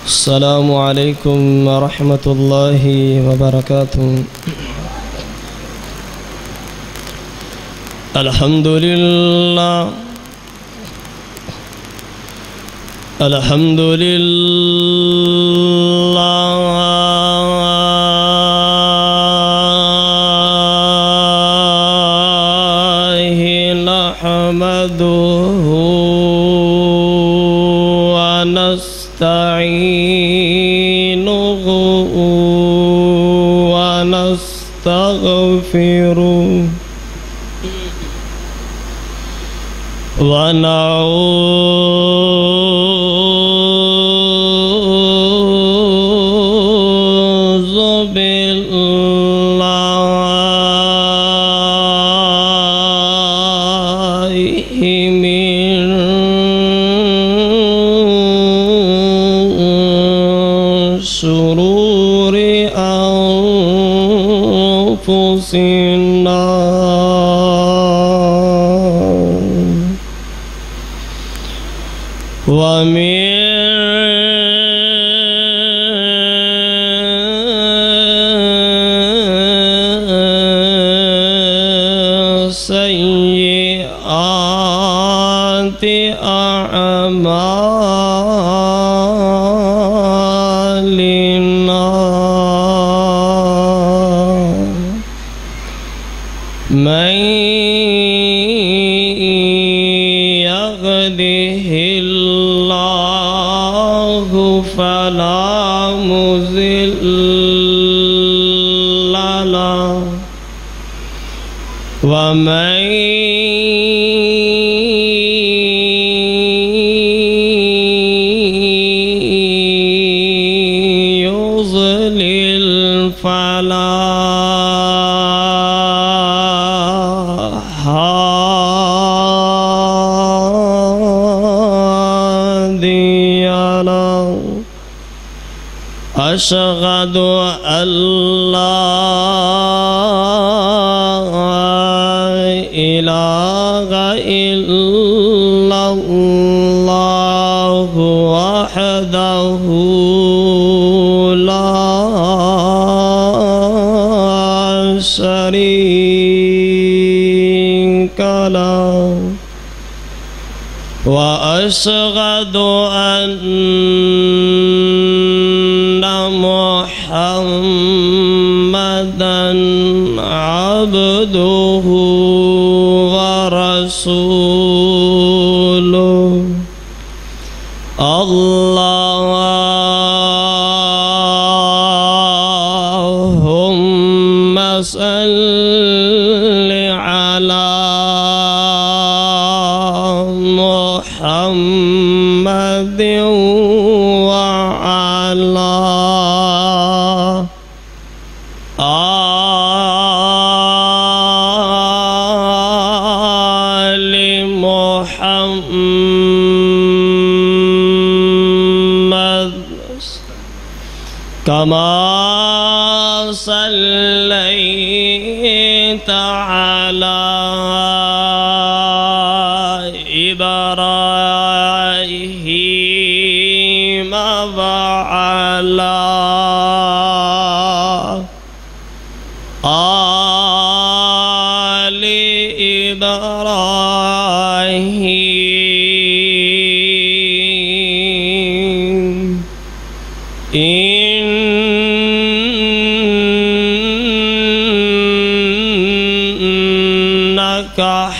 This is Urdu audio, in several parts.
السلام عليكم ورحمة الله وبركاته. الحمد لله الحمد لله نحمده ونستعينه ونستغفره ونعوذ بالله من شرور أنفسنا ومن سيئات أعمالنا من يهده الله فلا مضل له ومن يضلل فلا هادي له. أشهد أن لا إله إلا الله وحده لا شريك له وأشهد أن محمدًا عبده ورسوله. اللهم صل على محمد وعلى آل محمد كما صليت على إبراهيم وعلى آل إبراهيم إنك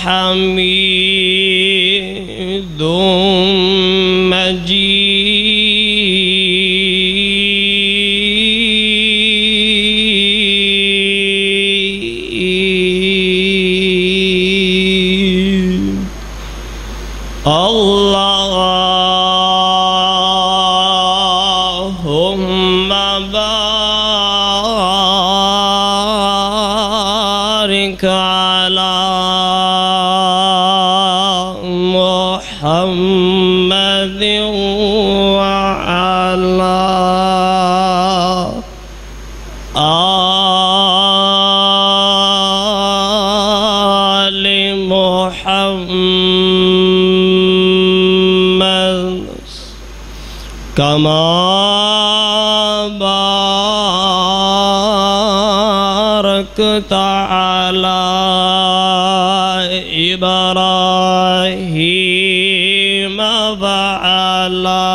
حميد مجيد. اللهم باركت على إبراهيم وعلى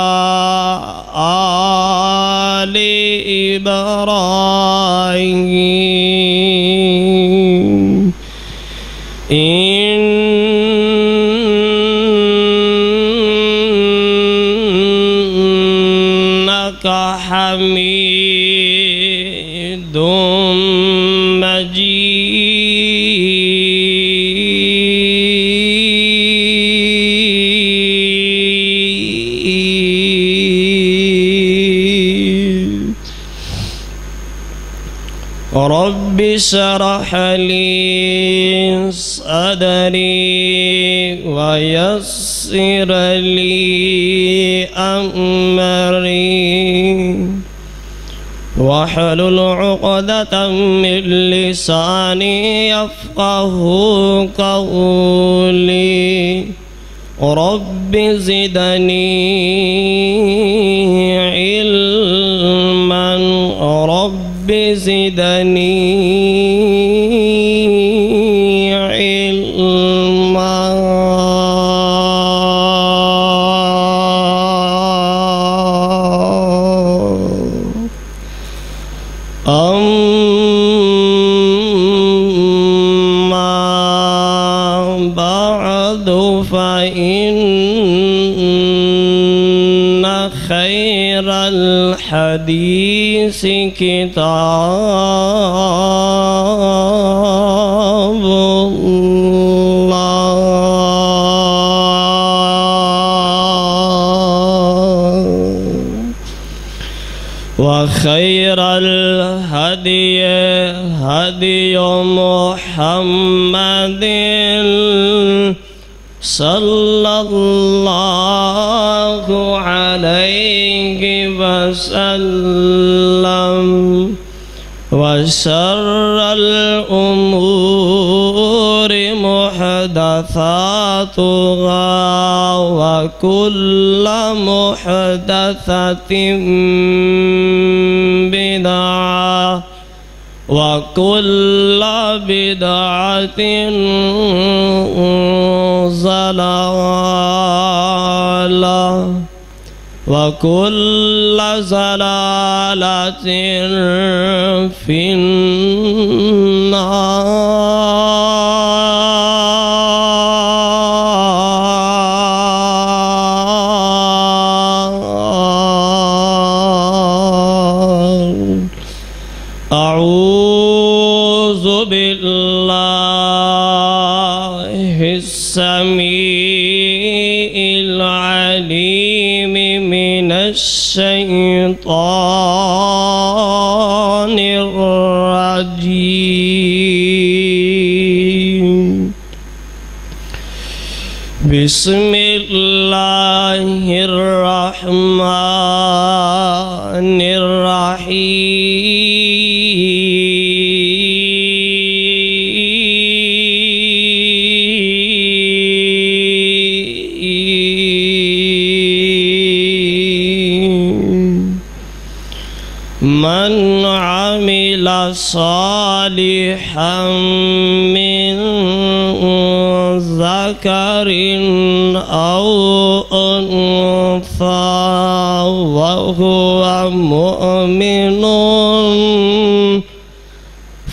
آل إبراهيم إنك حميد مجيد. رب اشرح لي صدري ويسر لي أمري واحلل عقدة من لساني يفقه قولي. رب زدني علما رب زدني علما. أما بعد فإن خير الحديث كتاب الله وخير الهدي هدي محمد صلى الله عليه وسلم وشر الأمور محدثاتها وكل محدثة بدعة وكل بدعة ضلالة وكل ضلالة في النار. أعوذ بالله السميع العليم من الشيطان الرجيم. بسم الله الرحمن الرحيم. من عمل صالحا من ذكر أو أنثى وهو مؤمن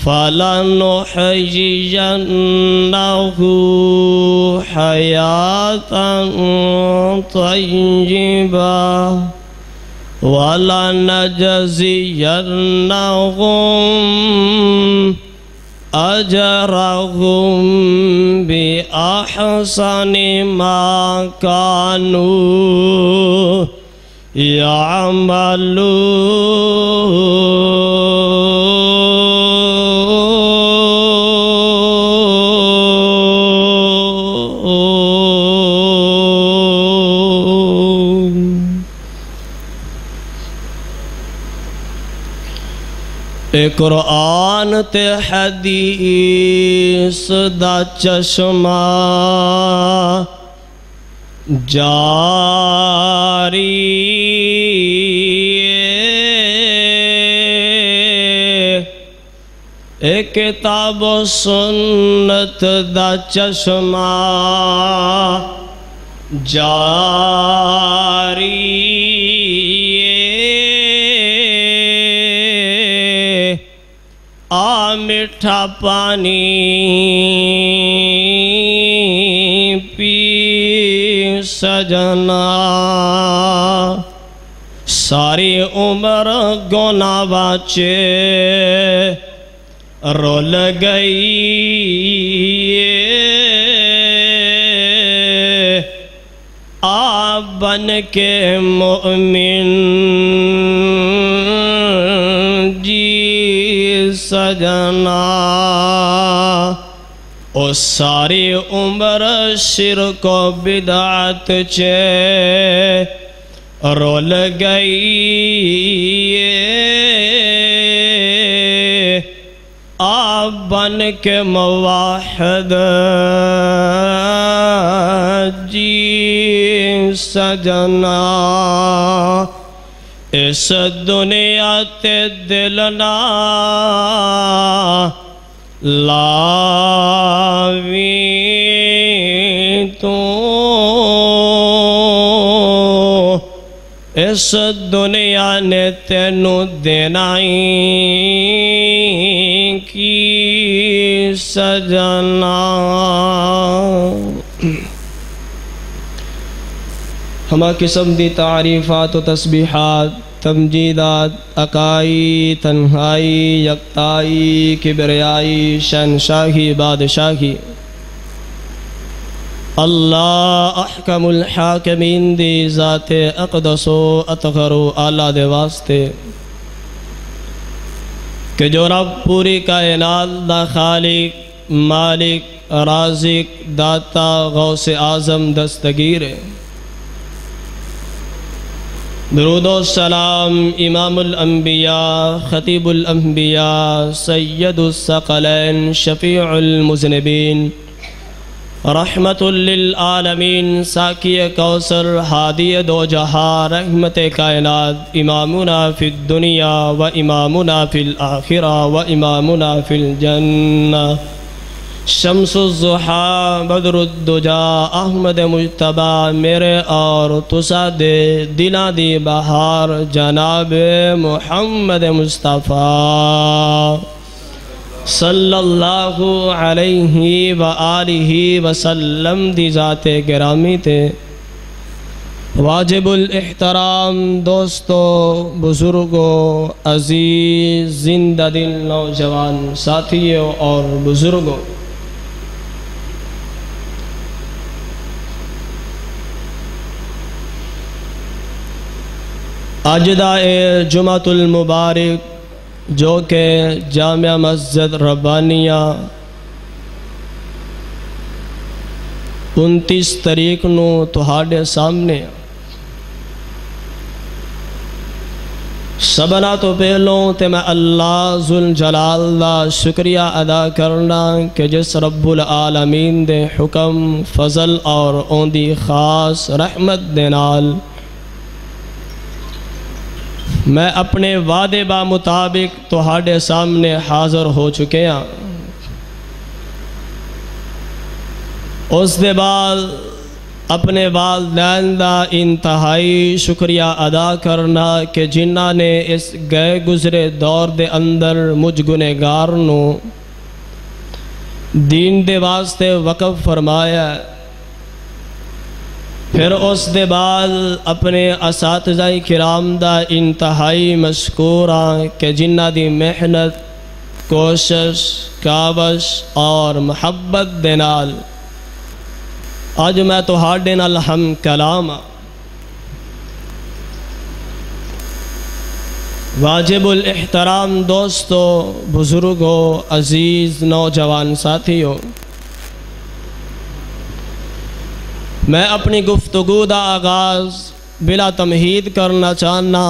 فلنحيينه حياة طيبة ولنجزينهم أجرهم بأحسن ما كانوا يعملون. قرآن تے حدیث دا چشمہ جاری اے کتاب و سنت دا چشمہ جاری آ میٹھا پانی پی سجنا ساری عمر گناہ باچے رول گئی آپ بن کے مؤمن جی سجنا او ساری عمر شرک و بدعت چے رول گئی آپ بن کے موحد جی سجنا اس دنیا تے دلنا لاوی تو اس دنیا نے تینوں دینائی کی سجنا ہما قسم دی تعریفات و تسبیحات تمجیدات اکائی تنہائی یکتائی کبریائی شہنشاہی بادشاہی اللہ احکم الحاکمین دی ذات اقدس و اطہر و اعلیٰ دے واسطے کہ جو رب پوری کائنات دا خالق مالک رازق داتا غوث اعظم دستگیر ہے درود و سلام امام الانبیاء خطیب الانبیاء سید الثقلین شفیع المذنبین رحمت للعالمین ساکی کوثر ہادی دو جہاں رحمت کائنات امامنا فی الدنیا و امامنا فی الآخرہ و امامنا فی الجنہ شمس الضحیٰ بدر الدجا احمد مجتبہ میرے اور تسا دے دلاں دی بہار جناب محمد مصطفیٰ صلی اللہ علیہ وآلہ وسلم دی ذات گرامی تے واجب الاحترام دوستو بزرگوں عزیز زندہ دل نوجوان ساتھیوں اور بزرگوں آج دا جمعۃ المبارک جو کہ جامع مسجد ربانیہ 29 تاریخ نو تہاڈے سامنے سبنا تو پہلوں تے میں اللہ ذوالجلال دا شکریہ ادا کرنا کہ جس رب العالمین دے حکم فضل اور اون دی خاص رحمت دے نال میں اپنے وعدے با مطابق تہاڈے سامنے حاضر ہو چکے ہیں اس دے بعد اپنے والدین دا انتہائی شکریہ ادا کرنا کہ جنہاں نے اس گئے گزرے دور دے اندر مجھ گنہگار نو دین دے واسطے وقف فرمایا پھر اس دے بعد اپنے اساتذہ کرام دا انتہائی مشکور ہاں کہ جنہ دی محنت کوشش کاوش اور محبت دے نال آج میں تہاڈے نال ہم کلام واجب الاحترام دوستو بزرگوں عزیز نوجوان ساتھیوں میں اپنی گفتگو دا آغاز بلا تمہید کرنا چاہنا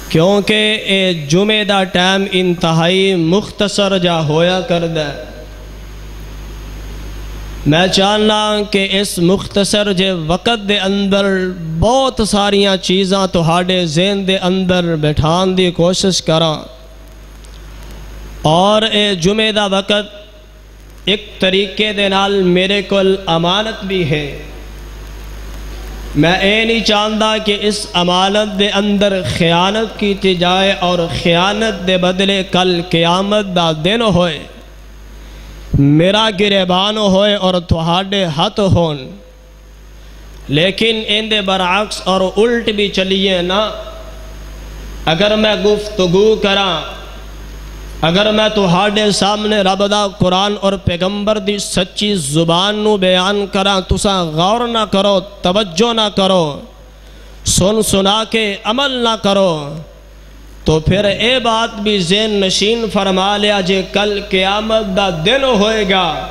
کیونکہ اے جمعہ دا ٹائم انتہائی مختصر جا ہویا کر دے میں چاہنا کہ اس مختصر جے وقت دے اندر بہت ساریاں چیزاں تہاڈے ذہن دے اندر بٹھان دی کوشش کراں، اور اے جمعہ دا وقت ایک طریقے دے نال میرے کول امانت بھی ہے۔ میں اے نہیں چاہتا کہ اس امانت دے اندر خیانت کی جائے اور خیانت دے بدلے کل قیامت دا دن ہوئے، میرا گریبان ہوئے اور تہاڈے ہاتھ ہون۔ لیکن ان دے برعکس اور الٹ بھی چلیے نا، اگر میں گفتگو کراں، اگر میں تہاڈے سامنے رب دا قرآن اور پیغمبر دی سچی زبان نو بیان کراں، تساں غور نہ کرو، توجہ نہ کرو، سن سنا کے عمل نہ کرو، تو پھر اے بات بھی ذہن نشین فرما لیا جے کل قیامت دا دن ہوئے گا،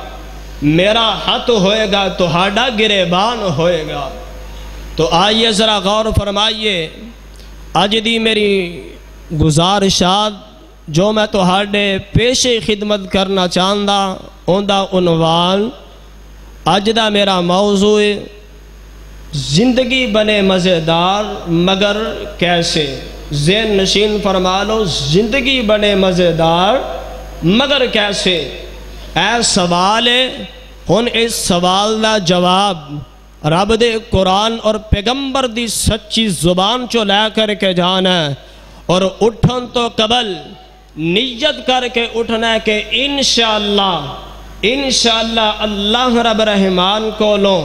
میرا ہاتھ ہوئے گا، تہاڈا گریبان ہوئے گا۔ تو آئیے ذرا غور فرمائیے، اج دی میری گزارشات جو میں تہاڈے پیش خدمت کرنا چاہتا، اوندا عنوان اج دا میرا موضوع زندگی بنے مزیدار مگر کیسے۔ ذہن نشین فرما لو، زندگی بنے مزیدار مگر کیسے۔ اے سوال ہے، ہن اس سوال دا جواب رب دے قرآن اور پیغمبر دی سچی زبان چو لے کر کے جانا ہے، اور اٹھن تو قبل نیت کر کے اٹھنا ہے کہ انشاءاللہ اللہ رب رحمان کو لو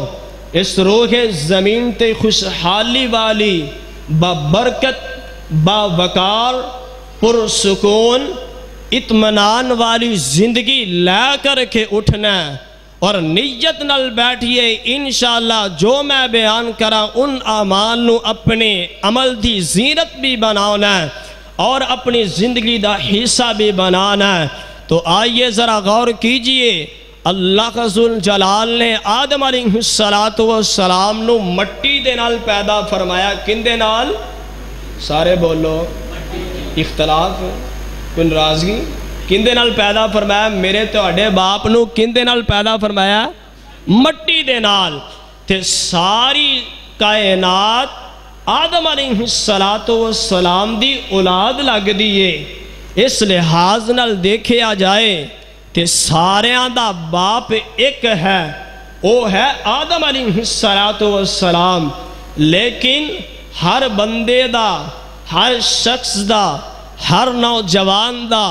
اس روح زمین تے خوشحالی والی بابرکت باوقار پرسکون اطمینان والی زندگی لے کر کے اٹھنا ہے، اور نیت نال بیٹھیے انشاءاللہ جو میں بیان کرا ان اعمال نو اپنے عمل دی زینت بھی بنانا ہے اور اپنی زندگی دا حصہ بھی بنانا ہے۔ تو آئیے ذرا غور کیجئے، اللہ ذل جلال نے آدم علیہ السلام نو مٹی دے نال پیدا فرمایا۔ کن دے نال؟ سارے بولو، اختلاف کوئی ناراضگی؟ کن دے نال پیدا فرمایا؟ میرے تہاڈے باپ نو کن دے نال پیدا فرمایا؟ مٹی دے نال۔ تے ساری کائنات آدم علیہ السلام دی اولاد لگ دیئے، اس لحاظ نال دیکھے آ جائے تے ساریاں دا باپ ایک ہے، وہ ہے آدم علیہ السلام۔ لیکن ہر بندے دا، ہر شخص دا، ہر نوجوان دا،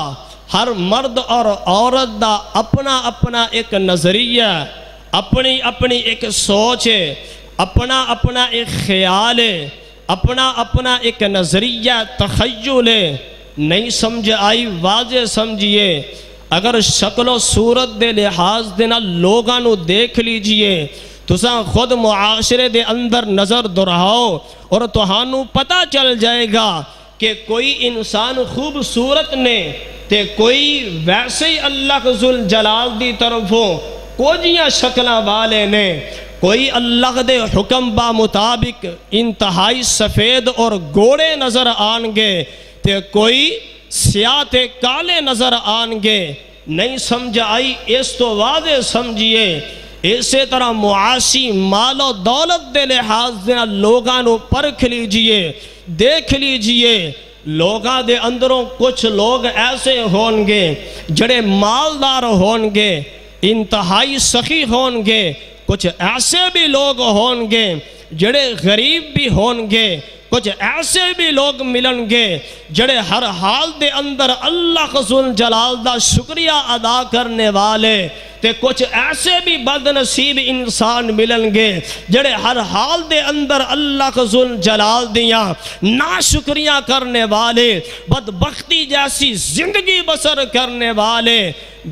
ہر مرد اور عورت دا اپنا اپنا ایک نظریہ، اپنی اپنی ایک سوچ ہے، اپنا اپنا ایک خیال ہے، اپنا اپنا ایک نظریہ تخیل ہے۔ نہیں سمجھ آئی؟ واضح سمجھئے، اگر شکل و صورت دے لحاظ دینا لوگاں نو دیکھ لیجئے، تساں خود معاشرے دے اندر نظر دراؤ اور تہانوں پتہ چل جائے گا کہ کوئی انسان خوبصورت نے تے کوئی ویسے ہی اللہ ذل جلال دی طرفوں کوجیاں شکلہ والے نے، کوئی اللہ دے حکم با مطابق انتہائی سفید اور گوڑے نظر آنگے تے کوئی سیاہ تے کالے نظر آنگے۔ نہیں سمجھ آئی؟ اس تو واضح سمجھئے۔ اسی طرح معاشی مال و دولت دے لحاظ دینا لوگاں نو پرکھ لیجئے، دیکھ لیجئے، لوگاں دے اندروں کچھ لوگ ایسے ہونگے جڑے مالدار ہونگے، انتہائی سخی ہونگے، کچھ ایسے بھی لوگ ہونگے جڑے غریب بھی ہونگے، کچھ ایسے بھی لوگ ملنگے جڑے ہر حال دے اندر اللہ ذل جلال دا شکریہ ادا کرنے والے، تے کچھ ایسے بھی بد نصیب انسان ملنگے جڑے ہر حال دے اندر اللہ ذل جلال دیاں ناشکریہ کرنے والے، بدبختی جیسی زندگی بسر کرنے والے۔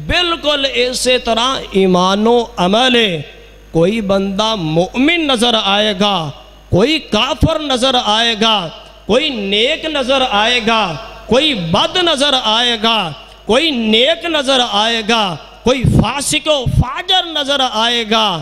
بالکل اسی طرح ایمان و عمل ہے، کوئی بندہ مومن نظر آئے گا، کوئی کافر نظر آئے گا، کوئی نیک نظر آئے گا، کوئی بد نظر آئے گا، کوئی نیک نظر آئے گا، کوئی فاسق و فاجر نظر آئے گا۔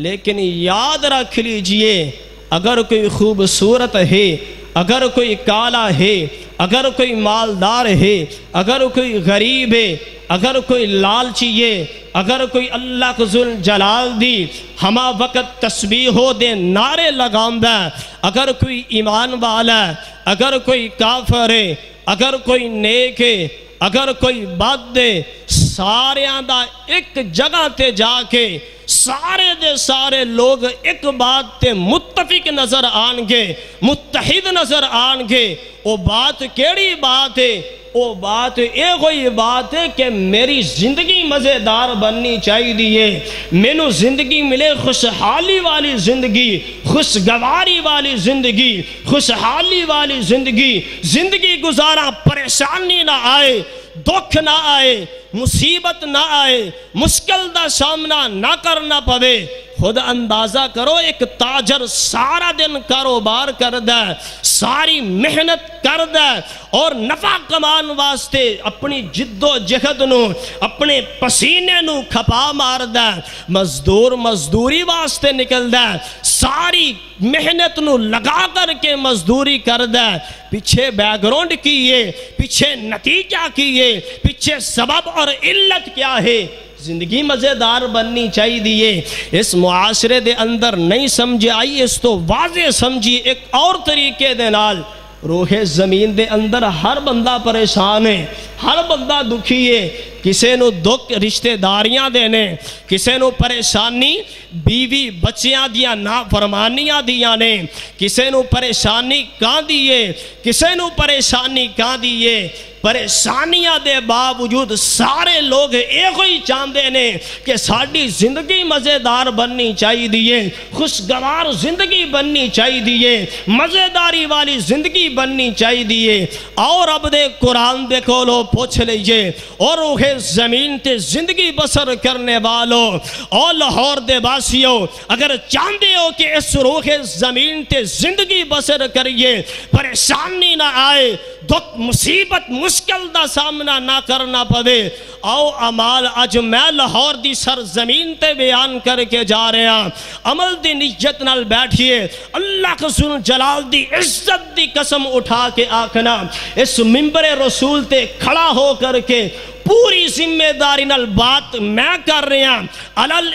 لیکن یاد رکھ لیجئے، اگر کوئی خوبصورت ہے، اگر کوئی کالا ہے، اگر کوئی مالدار ہے، اگر کوئی غریب ہے، اگر کوئی لالچیے اگر کوئی اللہ کو ذل جلال دی ہما وقت تسبیح ہو دے نعرے لگام دا اگر کوئی ایمان والا اگر کوئی کافر ہے اگر کوئی نیک ہے اگر کوئی بد دے سارے دا ایک جگہ تے جا کے سارے دے سارے لوگ ایک بات تے متفق نظر آنگے متحد نظر آنگے وہ بات کیڑی بات ہے وہ بات ایک ہوئی بات ہے کہ میری زندگی مزیدار بننی چاہیے مینو زندگی ملے خوشحالی والی زندگی خوشگواری والی زندگی خوشحالی والی زندگی گزارا پریشانی نہ آئے دکھ نہ آئے مصیبت نہ آئے مشکل دا سامنا نہ کرنا پوے خود اندازہ کرو ایک تاجر سارا دن کاروبار کر دے ساری محنت کر دے اور نفع کمان واسطے اپنی جد و جہد نو اپنے پسینے نو کھپا مار دے مزدور مزدوری واسطے نکل دے ساری محنت نو لگا کر کے مزدوری کر دے پیچھے بیک گراؤنڈ کیے پیچھے نتیجہ کیے پیچھے سبب اور علت کیا ہے زندگی مزیدار بننی چاہیے اس معاشرے دے اندر نہیں سمجھے آئی اس تو واضح سمجھی ایک اور طریقے دے نال روح زمین دے اندر ہر بندہ پریشان ہے ہر بندہ دکھی ہے کسے نو دکھ رشتہ داریاں دینے کسے نو پریشانی بیوی بچیاں دیا نافرمانیاں دیا نے کسے نو پریشانی کہاں دیئے کسے نو پریشانی کہاں دیئے پریشانیاں دے باوجود سارے لوگ ایک ہی چاندے نے کہ ساڑی زندگی مزیدار بننی چاہیے خوشگوار زندگی بننی چاہیے مزیداری والی زندگی بننی چاہیے اور اب دے قرآن دے کولو پوچھ لیجئے اور روح زمین تے زندگی بسر کرنے والوں اور لاہور دے باسیوں اگر چاندے ہو کہ اس روح زمین تے زندگی بسر کریے پریشانی نہ آئے دکھ مصیبت مشکل دا سامنا نہ کرنا پڑے آؤ عمال اج میں لاہور دی سرزمین تے بیان کر کے جا رہے ہیں عمل دی نیت نال بیٹھئے اللہ کا ذل جلال دی عزت دی قسم اٹھا کے آکھنا اس منبر رسول تے کھڑا ہو کر کے پوری ذمہ داری نال بات میں کر رہے ہیں علل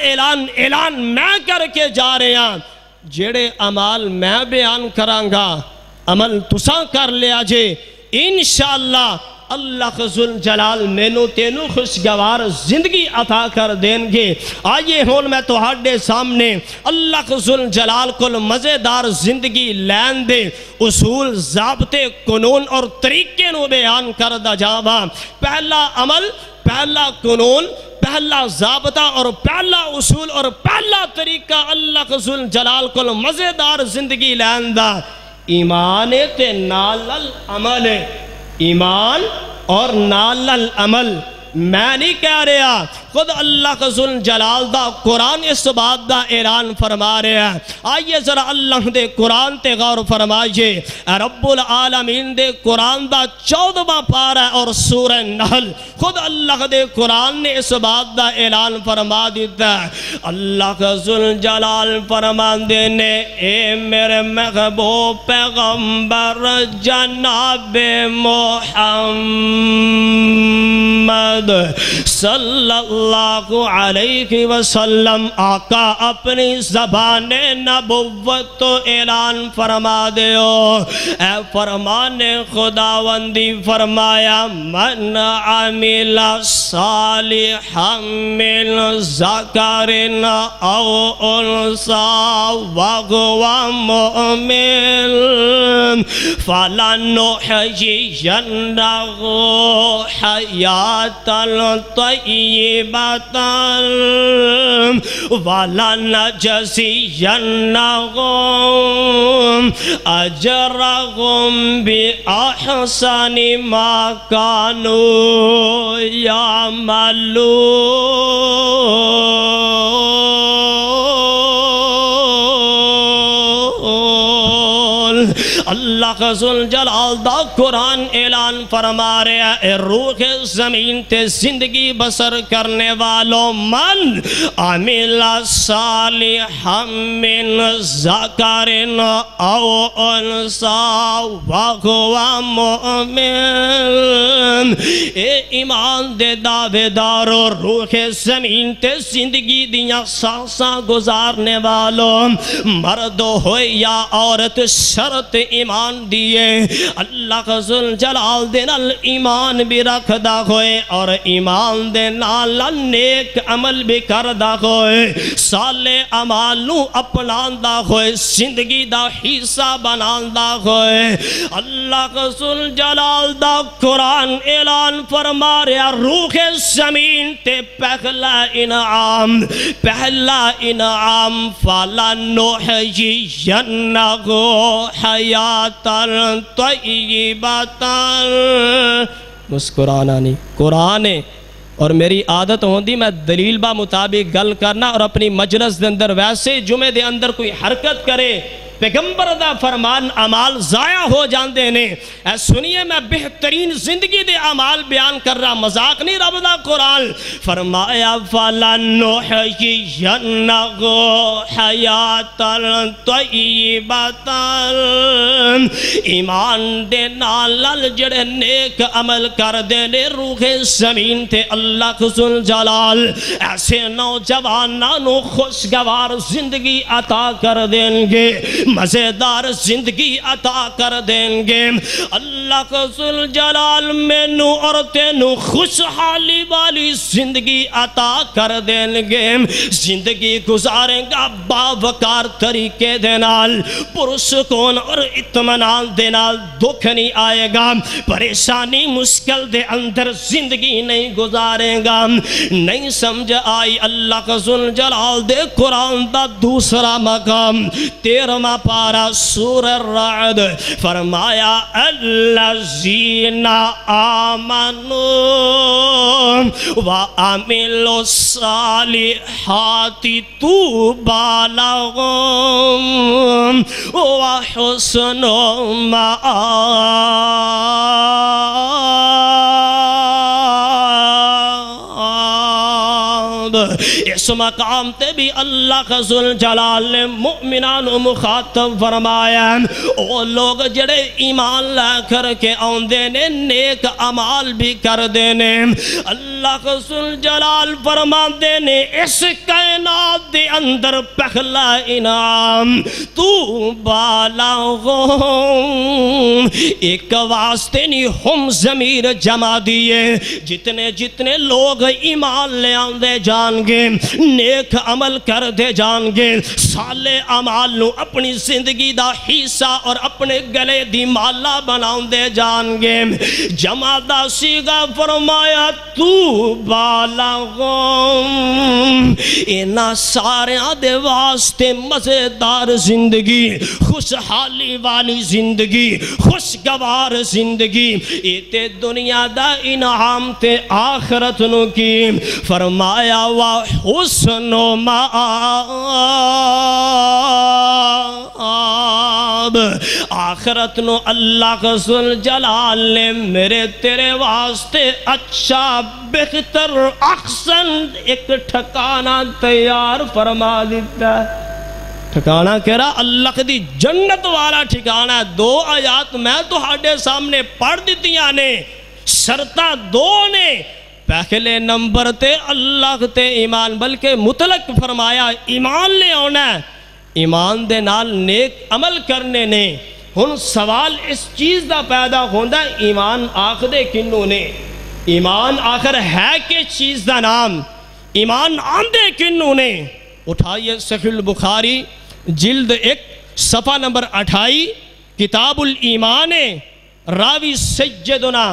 اعلان میں کر کے جا رہے ہیں جیڑے عمال میں بیان کرانگا عمل تساں کر لیا جے انشاءاللہ اللہ کا ذل جلال مینو تینو خوشگوار زندگی عطا کر دیں گے آئیے ہون میں تہاڈے سامنے اللہ کا ذل جلال کو مزیدار زندگی لین دے اصول ضابطے قانون اور طریقے نو بیان کر دا جاواں پہلا عمل پہلا قانون پہلا ضابطہ اور پہلا اصول اور پہلا طریقہ اللہ کا ذل جلال کو مزیدار زندگی لین دا ایمان تے نال العمل ایمان اور نال العمل میں نہیں کہہ رہا خود اللہ کا ذل جلال دا قرآن اس بات دا اعلان فرما رہے ہیں آئیے ذرا اللہ دے قرآن تے غور فرمائیے رب العالمین دے قرآن دا 14واں پارہ اور سورہ نحل خود اللہ دے قرآن نے اس بات دا اعلان فرما دیتا ہے اللہ کا ذل جلال فرما دینے اے میرے محبوب پیغمبر جناب محمد صلی اللہ علیہ وسلم آقا اپنی زبان نبوت تو اعلان فرما دیو اے فرمان خداوندی فرمایا من عمل صالحا من ذکر او انثى وهو مؤمن فلنحيينه حياة طيبة ولنجزينهم أجرهم بأحسن ما كانوا يعملون اللہ ذوالجلال دا قرآن اعلان فرما رہا ہے روح زمین تے زندگی بسر کرنے والوں من عمل صالحا من ذکر او انثی وہو مؤمن، اے ایمان دے دعوے دارو روح زمین تے زندگی دیاں سانساں گزارنے والوں مرد ہوئے یا عورت شرط ایمان دیئے اللہ ذوالجلال دے نال ایمان بھی رکھ دا ہوئے اور ایمان دے نال نیک عمل بھی کر دا ہوئے صالح عمال نو اپنان دا ہوئے زندگی دا حصہ بنان دا ہوئے اللہ ذوالجلال دا قرآن اعلان فرما رہا روح زمین تے پہلا انعام فَلَنُحْيِيَنَّهُ حَيَاةً طَيِّبَةً۔ مسکرانا نہیں، قرآن ہے اور میری عادت ہوندی میں دلیل با مطابق گل کرنا اور اپنی مجلس دے اندر ویسے جمعے دے اندر کوئی حرکت کرے پیغمبر دا فرمان عمال ضائع ہو جاندے نے۔ اے سنیے میں بہترین زندگی دے عمال بیان کر رہا، مذاق نہیں، رب دا قرآن فرمایا فَلَنُحْيِيَنَّهُ حَيَاةً طَيِّبَةً، ایمان دے نال جڑے نیک عمل کر دینے روح زمین تے اللہ ذوالجلال ایسے نوجوانوں خوشگوار زندگی عطا کر دیں گے، مزیدار زندگی عطا کر دیں گے۔ اللہ ذوالجلال میں نو اور تینو خوشحالی والی زندگی عطا کر دیں گے، زندگی گزاریں گا باوقار طریقے دینال، پرسکون اور اطمینان دینال، دکھ نہیں آئے گا، پریشانی مشکل دے اندر زندگی نہیں گزاریں گا۔ نہیں سمجھ آئی اللہ ذوالجلال دے قرآن دا دوسرا مقام 13واں پارا سورہ الرعد فرمایا الذین آمنوا وعملوا الصالحات طوبی لہم وحسن مآب۔ اس مقام تے بھی اللہ ذوالجلال نے مؤمنان و مخاطب فرمایا او لوگ جڑے ایمان لے کر کے آندے نے نیک عمال بھی کر دینے، اللہ ذوالجلال فرماندے نے اس کائنات دے اندر پہلا انعام طوبی لہم، ایک واسطے نہیں ہم ضمیر جمع دیئے جتنے لوگ ایمان لے آندے جان گے، نیک عمل کر دے جان گے، صالح عمال نو اپنی زندگی دا حصہ اور اپنے گلے دی مالا بناؤں دے جان گے، جمع دا سیغہ فرمایا طوبی لہم، اینا سارے دے واسطے مزیدار زندگی، خوشحالی والی زندگی، خوشگوار زندگی، ایتے دنیا دا انعام تے آخرت نو کی فرمایا وحسن مآب، آخرت نو اللہ ذوالجلال نے میرے تیرے واسطے اچھا بہتر احسن ایک ٹھکانہ تیار فرما دیتا ہے۔ ٹھکانہ کہہ رہا اللہ دی جنت والا ٹھکانہ ہے۔ 2 آیات میں تو ہاڑے سامنے پڑھ دیتیاں نے، شرطہ 2 نے، پہلے نمبر تے اللہ تے ایمان، بلکہ مطلق فرمایا ایمان لے ہونا ہے، ایمان دے نال نیک عمل کرنے نے۔ ہن سوال اس چیز دا پیدا ہوندہ ہے ایمان آخدے کنوں نے، ایمان آخر ہے کہ چیز دا نام، ایمان آندے کنوں نے۔ اٹھائیے صحیح البخاری جلد 1 صفحہ نمبر 28 کتاب الایمان، راوی سیدنا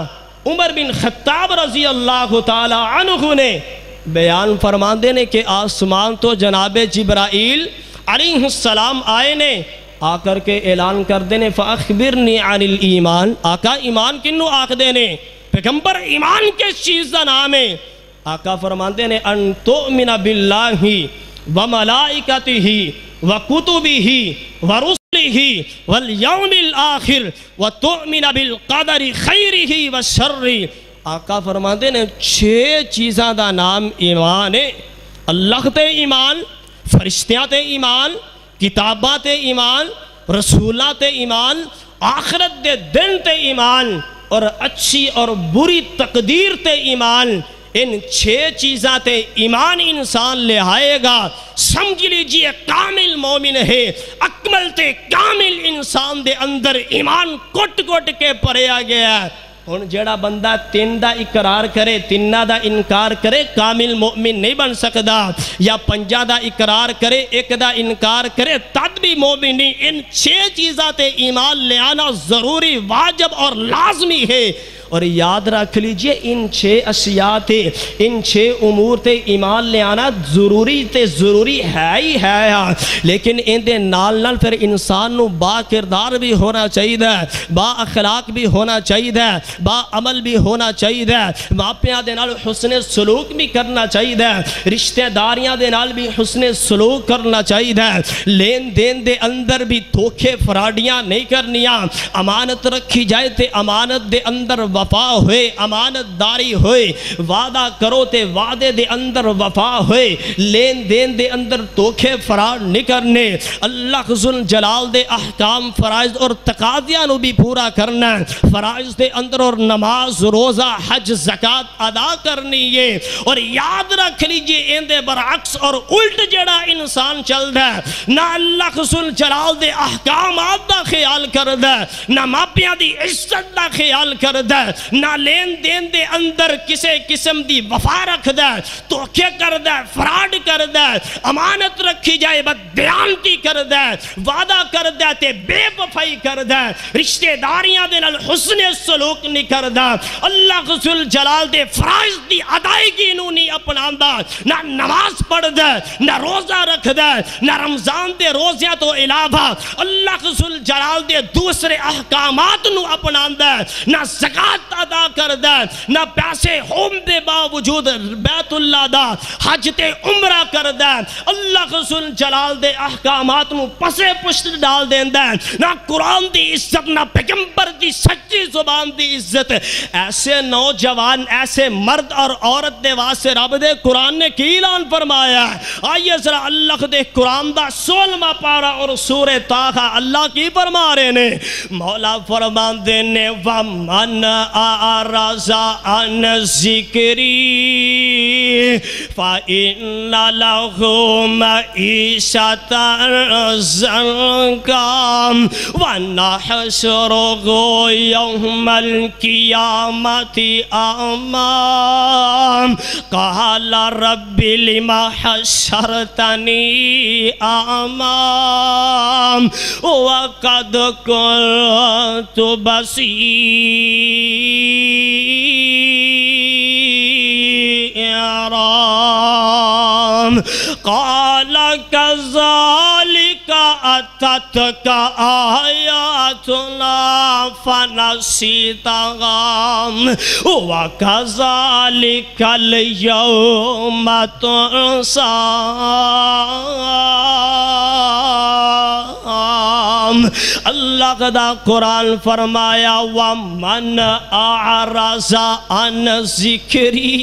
عمر بن خطاب رضی اللہ تعالی عنہ نے بیان فرمان دینے کہ آسمان تو جناب جبرائیل علیہ السلام آئے نے، آ کر کے اعلان کر دینے فَأَخْبِرْنِي عَنِ الْإِيمَانِ، آقا ایمان کنو آکھ دینے، پیغمبر ایمان کس چیز دا نام ہے؟ آقا فرمان دینے ان تؤمن باللہ وملائکتہ وکتبہ ورسلہ رسوله والیوم الآخر وتؤمن بالقدر خیرہ وشرہ. آقا فرماتے ہیں 6 چیزاں دا نام ایمان ہے. اللہ تے ایمان، فرشتیاں تے ایمان، کتاباں تے ایمان، رسولاں تے ایمان، آخرت دے دن تے ایمان، اور اچھی اور بری تقدیر تے ایمان. ان 6 چیزاں تے ایمان انسان لے آئے گا، سمجھ لیجئے کامل مومن ہے. اکمل تے کامل انسان دے اندر ایمان کٹ کٹ کے پڑیا گیا ہے. ہن جڑا بندہ 3 دا اقرار کرے، 3 دا انکار کرے، کامل مومن نہیں بن سکدا. یا 5 دا اقرار کرے، 1 دا انکار کرے، تب بھی مومن نہیں. ان 6 چیزاں تے ایمان لے آنا ضروری، واجب اور لازمی ہے. اور یاد رکھ لیجئے ان 6 اشیاء تے، ان 6 امور تے ایمان لے آنا ضروری تے ضروری ہے ہی ہے. لیکن ان دے نال نال پھر انسان نو با کردار بھی ہونا چاہیے، با اخلاق بھی ہونا چاہیے، با عمل بھی ہونا چاہیے، ماپیاں دے نال حسن سلوک بھی کرنا چاہیے، رشتہ داریاں دے نال بھی حسن سلوک کرنا چاہیے، لین دین دے اندر بھی دھوکے فراڈیاں نہیں کرنیاں. امانت رکھی جائے تے امانت دے اندر وفا ہوئے، امانت داری ہوئے. وعدہ کرو تے وعدے دے اندر وفا ہوئے. لین دین دے اندر دھوکے فراڈ نہیں کرنے. اللہ ذل جلال دے احکام، فرائض اور تقاضیاں نو بھی پورا کرنا. فرائض دے اندر اور نماز، روزہ، حج، زکاة ادا کرنی ہے. اور یاد رکھ لیجئے ان دے برعکس اور الٹ جڑا انسان چل دا ہے، نہ اللہ ذل جلال دے احکامات دا خیال کردا ہے، نہ ماپیاں دی عزت دا خیال کردا ہے، نہ لین دین دے اندر کسے قسم دی وفا رکھ دا ہے، دھوکے کر دا ہے، فراڈ کر دا ہے. امانت رکھی جائے بددیانتی کر دا ہے، وعدہ کر دا تے بے وفائی کر دا ہے، رشتہ داریاں دے نال حسن سلوک نہیں کر دا. اللہ ذل جلال دے فرائض دی ادائیگی نو نہیں اپناندا، نہ نماز پڑھ دا، نہ روزہ رکھ دا، نہ رمضان دے روزیاں تو علاوہ اللہ ذل جلال دے دوسرے احکامات نو اپناندا، نہ زکاة ادا کردہ، نہ پیسے ہوم دے باوجود بیت اللہ دا حج تے عمرہ کردہ. اللہ ذل جلال دے احکامات نو پسے پشت ڈال دیندہ، نہ قرآن دی عزت، نہ پیغمبر دی سچی زبان دی عزت. ایسے نوجوان، ایسے مرد اور عورت دے واسطے رب دے قرآن نے کی اعلان فرمایا ہے. آئیے ذرا اللہ دے قرآن دا 16واں پارہ اور سورہ طٰہٰ اللہ کی فرما رہے نے. مولا فرمان دینے وَمَنْ أَعْرَضَ عَنْ ذِكْرِي فَإِنَّ لَهُ مَعِيشَةً ضَنكًا وَنَحْشُرُهُ يَوْمَ الْقِيَامَةِ أَعْمَىٰ قَالَ رَبِّ لِمَ حَشَّرْتَنِي أَعْمَىٰ وَقَدْ كُنْتُ بصيرا قال كذلك أتتك آياتنا فنسيتها وكذلك اليوم تنسى. اللہ دا قرآن فرمایا وَمَنْ أَعْرَضَ عَنْ ذِكْرِي.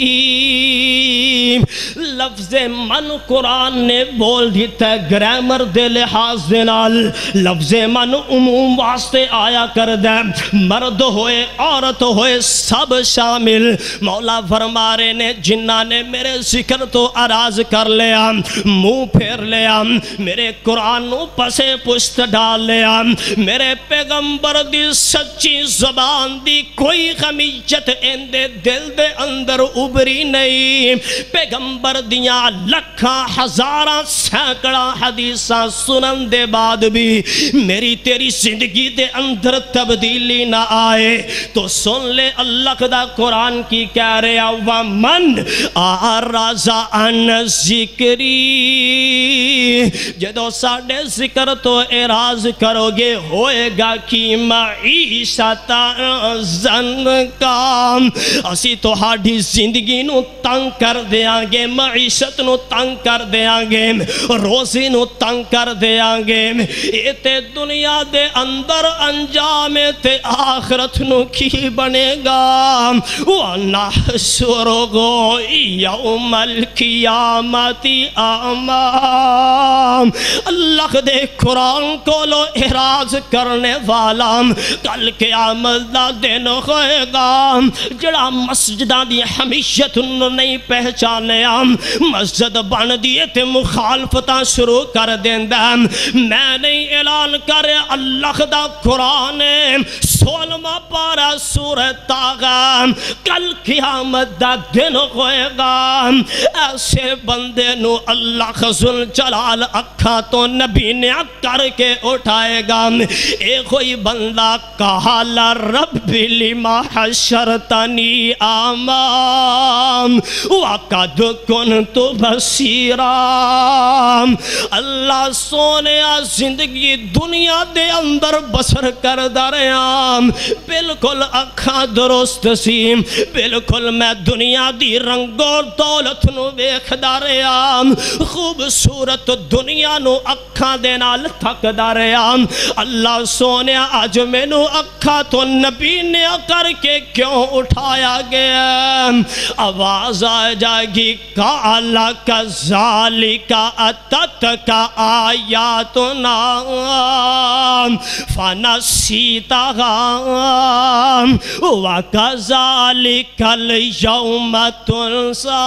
لفظ من قرآن نے بول دیتا ہے گرامر دے لحاظ دے نال. لفظ من عموم واسطے آیا کر دے، مرد ہوئے عورت ہوئے سب شامل. مولا فرما رہے نے جنہ نے میرے ذکر تو اراز کر لیا، منہ پھیر لیا، میرے قرآن نو پسے پشت ڈال لیا، میرے پیغمبر دی سچی زبان دی کوئی خمیچت ان دے دل دے اندر ابری نہیں. پیغمبر دیاں لکھاں ہزاراں سینکڑاں حدیثاں سنن دے بعد بھی میری تیری زندگی دے دے اندر تبدیلی نہ آئے تو سن لے اللہ دا قرآن کی کہہ رہے وَمَنْ أَعْرَضَ عَنْ ذِكْرِي جدو ساڑھے ذکر تو اعراض کرو گے ہوئے گا کی معیشت زن کام اسی تو ہاڑی زندگی نو تنگ کر دیاں گے معیشت نو تنگ کر دیاں گے روزی نو تنگ کر دیاں گے ایتے دنیا دے اندر انجام تے آخرت نو کی بنے گا وَنَحْشُرُهُ يَوْمَ الْقِيَامَةِ أَعْمَى اللہ دے قرآن کو لو اعراض کرنے والا کل قیامت دا دن ہوئے گا جڑا مسجدہ دی حمیشت نہیں پہچانے مسجد بن دیئے تے مخالفتہ شروع کر دیندہ میں نہیں اعلان کرے اللہ دا قرآن 16واں پارہ سورہ طاغہ کل قیامت دا دن ہوئے گا ایسے بندے نو اللہ ذل جلال اکھا تو نبی نے کر کے اٹھائے گا ایک کوئی بندہ قال رب لما حشرتنی آمام وقد کنت بصیرا اللہ سونے زندگی دنیا دے اندر بسر کر دریام بالکل اکھاں درست سی بالکل میں دنیا دی رنگ و دولت نو ویکھ دریام خوبصورت دنیا نو اکھاں دے نال تھک دریام اللہ سونے آج میں نو اکھاں تو نبی نے کر کے کیوں اٹھایا گیا آواز آ جائے گی کالا کذالک اتتک آیاتنا فنسیتہا وکذالک اليوم تنسا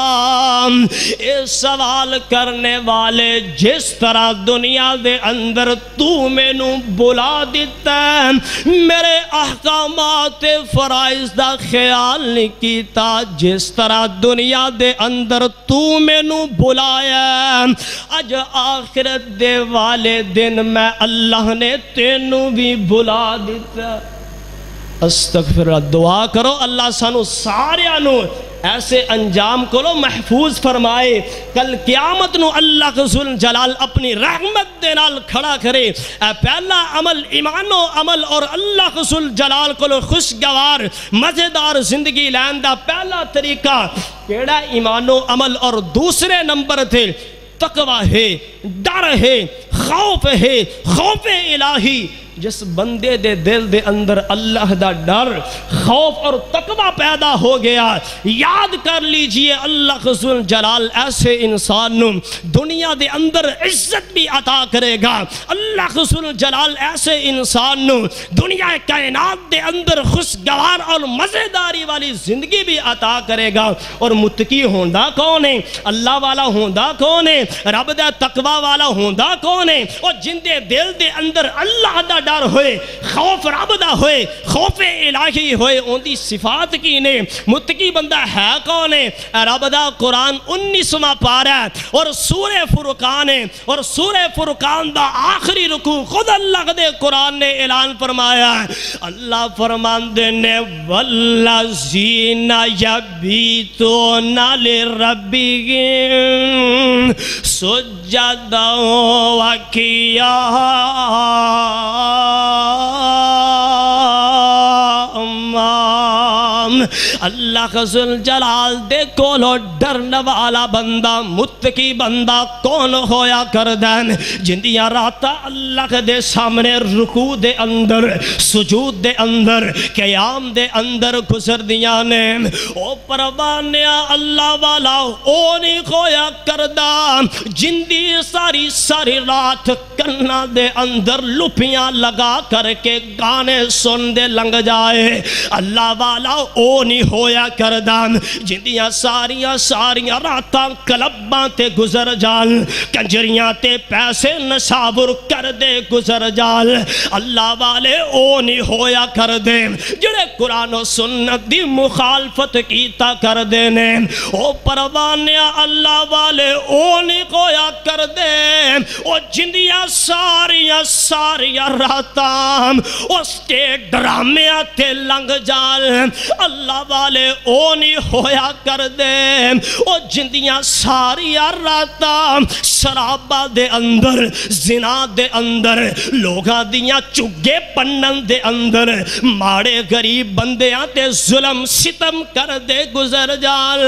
اس سوال کرنے والے جس طرح دنیا دے اندر تو میں نو بلا دیتا ہے میرے احکامات فرائض دا خیال نہیں کیتا جس طرح دنیا دے اندر تو میں نو بلایا اج آخرت دے والے دن میں اللہ نے تینوں بھی بلا دیتا استغفر اللہ دعا کرو اللہ سانو سارے نو ایسے انجام کو لو محفوظ فرمائے کل قیامت نو اللہ ذل جلال اپنی رحمت دے نال کھڑا کرے اے پہلا عمل ایمان و عمل اور اللہ ذل جلال کو لو خوشگوار مزیدار زندگی لین دا پہلا طریقہ کیڑا ایمان و عمل اور دوسرے نمبر تھے تقوی ہے ڈر ہے خوف الہی جس بندے دے دل دے اندر اللہ دا ڈر خوف اور تقوی پیدا ہو گیا یاد کر لیجئے اللہ ذل جلال ایسے انسان نو دنیا دے اندر عزت بھی عطا کرے گا اللہ ذل جلال ایسے انسان نو دنیا کائنات دے اندر خوشگوار اور مزیداری والی زندگی بھی عطا کرے گا اور متقی ہوندا کون ہے اللہ والا ہوندا کون ہے رب دا تقوی والا ہوندا کون ہے اور جن دے دل دے اندر اللہ دا ڈر ہوئے خوف رب دا ہوئے خوف الہی ہوئے ان دی صفات کی نے متقی بندہ ہے کون ہے رب دا قرآن 19واں پارہ اور سورہ فرقان ہے اور سورہ فرقان دا آخری رکوع خود اللہ دے قرآن نے اعلان فرمایا ہے اللہ فرماندے نے والذین یبیتون لربہم سجدا وقیاما اللہ ذل جلال دے کولو ڈرن والا بندہ متقی بندہ کون ہویا کردن جندیاں راتا اللہ دے سامنے رکوع دے اندر سجود دے اندر قیام دے اندر گزر دیاں نے او پروانیا اللہ والا او نہیں ہویا کردن جندی ساری رات کرنا دے اندر لپیاں لگا کر کے گانے سن دے لنگ جائے اللہ والا او او نہیں ہویا کردان جندیاں ساریاں راتاں کلباں تے گزر جال کنجریاں تے پیسے نشاور کر دے گزر جال اللہ والے او نہیں ہویا کر دے جڑے قرآن و سنت دی مخالفت کیتا کر دے نے او پروانیاں اللہ والے او نہیں ہویا کر دے او جندیاں ساریاں راتاں اس کے ڈرامیاں تے لنگ جال اللہ والے او نہیں ہویا کر دے او جندیاں ساریاں راتاں شرابہ دے اندر زنا دے اندر لوگاں دیاں چگے پنن دے اندر ماڑے غریب بندیاں تے ظلم ستم کر دے گزر جال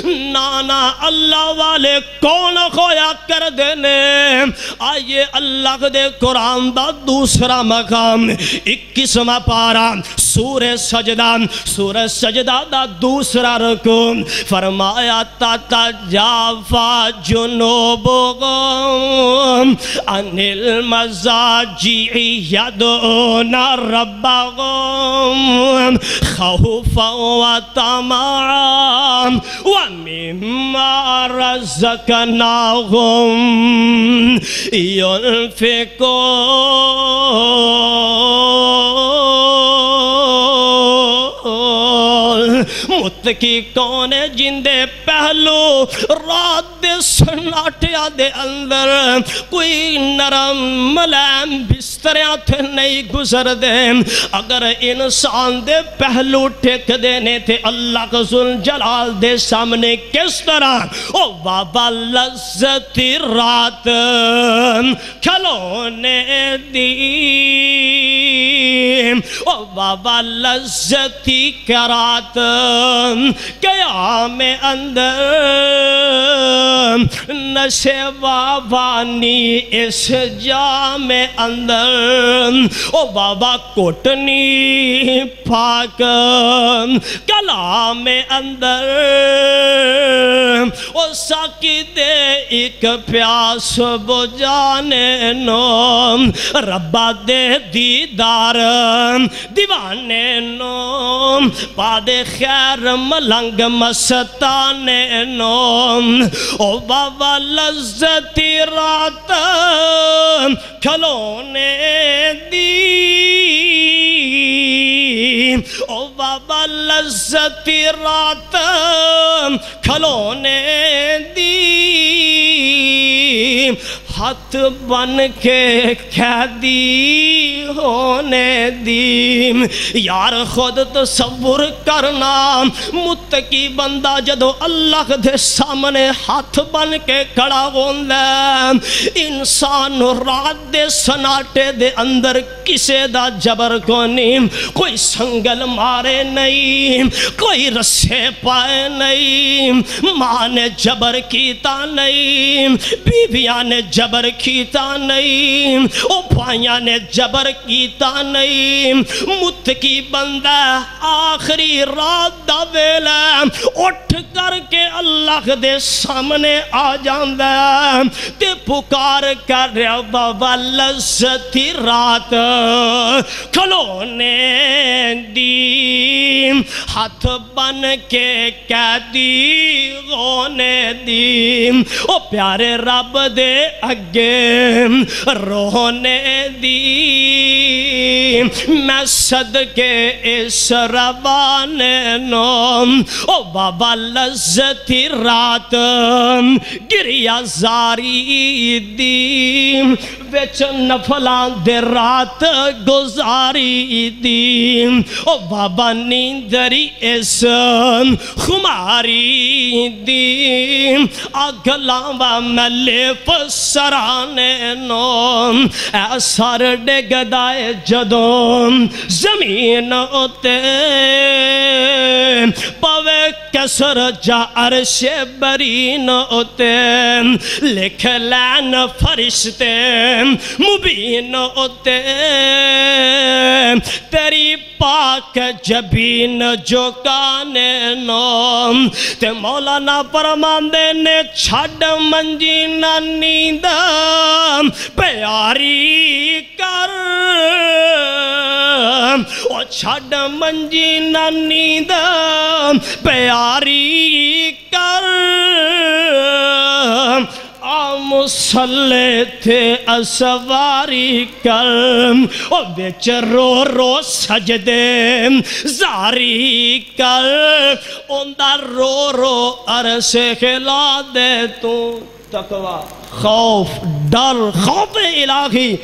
نانا اللہ والے کون ہویا کر دے نے آئیے اللہ دے قرآن دا دوسرا مقام 21واں پارا سورہ سجدہ دا دوسرا رکو فرمایا تتجافا جنوبهم عن المضاجع يدعون ربهم خوفا وطمعا ومما رزقناهم ينفقون متقی کون ہے جن دے پہلو رات دے سناٹیا دے اندر کوئی نرم ملائم بستریاں تھے نہیں گزر دے اگر انسان دے پہلو ٹھیک دینے تھے اللہ کا ذوالجلال دے سامنے کس طرح او بابا لذتی رات کھلونے دی او بابا لذتی کرات قیام اندر نشے بابانی اس جام اندر او بابا کوٹنی پاک کلام اندر او ساکی دے ایک پیاس بجانے نو ربا دے دیدار دیوانے نو پادے خیر ملنگ مستانے نو او بابا لذتی رات کھلونے دی او بابا لذتی رات کھلونے دی ہاتھ بن کے قیدی ہونے دی یار خود تصور کرنا متقی بندہ جدو اللہ دے سامنے ہاتھ بن کے کھڑا ہوندہ انسان رات دے سناٹے دے اندر کسے دا جبر کو نہیں کوئی سنگل مارے نہیں کوئی رسے پائے نہیں ماں نے جبر کیتا نہیں بیویاں نے جبر کیتا نہیں او بھائیاں نے جبر کیتا نہیں متقی بندہ آخری رات دا ویلا اٹھ کر کے اللہ دے سامنے آ جاندہ تے پکار کر رہا بابا لذتی رات کھلونے دی ہاتھ بن کے قیدی ہونے دی او پیارے رب دے اگے رونے دی میں صدقے اس ربانے نو او بابا لذتی رات گریا زاری دی وچ نفلان دے رات گزاری دی او بابا نیندری اس خماری دی آگلاں و ملیف سرانے نو اے سر ڈگ دائے جدوں زمین اتے پوے کسر جا عرش برین اتے لکھ لین فرشتے مبین اتے تیری پاک جبین جو کانے نوم تے مولانا فرماندے نے چھڑ منجی نہ نیند پیاری کر او چھڑ منجی نہ نیند پیاری کر مصلی تھے اسواری کر او بیچ رو رو سجدے زاری کر اندر رو رو عرص کھلا دے تو تقوی خوف ڈر خوف الہی